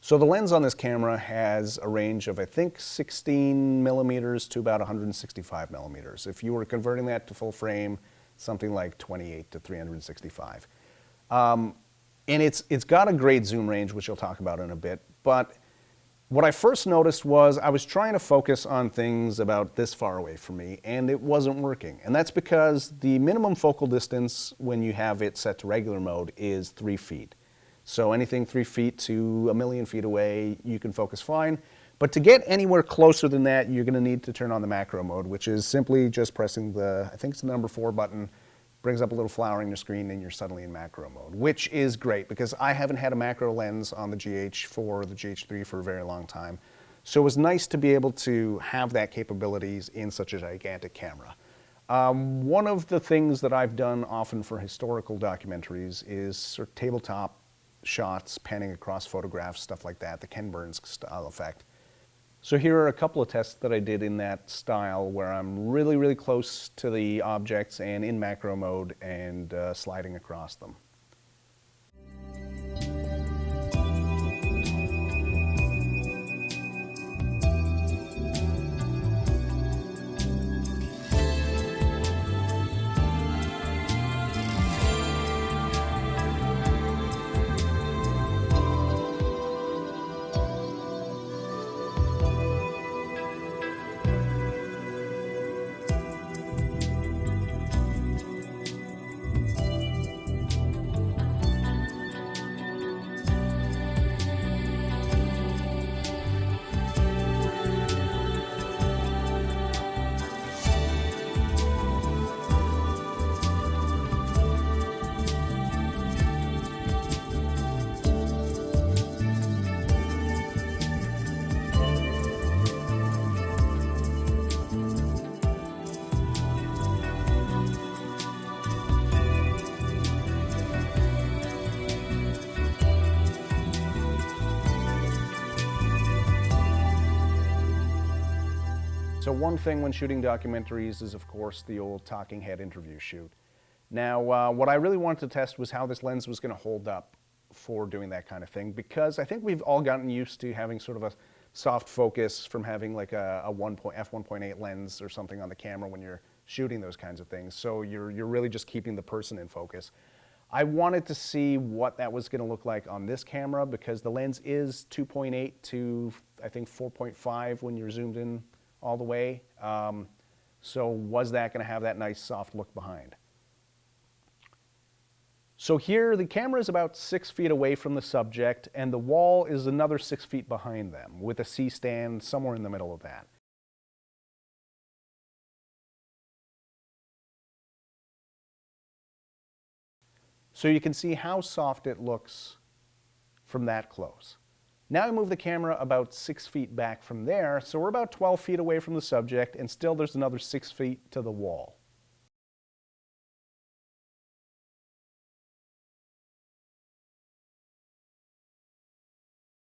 So the lens on this camera has a range of, I think, 16 millimeters to about 165 millimeters. If you were converting that to full frame, something like 28 to 365. And it's got a great zoom range, which I'll talk about in a bit. But what I first noticed was I was trying to focus on things about this far away from me, and it wasn't working. And that's because the minimum focal distance when you have it set to regular mode is 3 feet. So anything 3 feet to a million feet away, you can focus fine. But to get anywhere closer than that, you're going to need to turn on the macro mode, which is simply just pressing the, I think it's the number 4 button, brings up a little flower on your screen, and you're suddenly in macro mode, which is great because I haven't had a macro lens on the GH4 or the GH3 for a very long time. So it was nice to be able to have that capabilities in such a gigantic camera. One of the things that I've done often for historical documentaries is sort of tabletop shots, panning across photographs, stuff like that, the Ken Burns style effect. So here are a couple of tests that I did in that style where I'm really, really close to the objects and in macro mode and sliding across them. So one thing when shooting documentaries is, of course, the old talking head interview shoot. Now, what I really wanted to test was how this lens was going to hold up for doing that kind of thing, because I think we've all gotten used to having sort of a soft focus from having like a f1.8 lens or something on the camera when you're shooting those kinds of things. So you're really just keeping the person in focus. I wanted to see what that was going to look like on this camera because the lens is 2.8 to, I think, 4.5 when you're zoomed in all the way. So was that going to have that nice soft look behind? So here the camera is about 6 feet away from the subject and the wall is another 6 feet behind them with a C-stand somewhere in the middle of that. So you can see how soft it looks from that close. Now I move the camera about 6 feet back from there, so we're about 12 feet away from the subject, and still there's another 6 feet to the wall.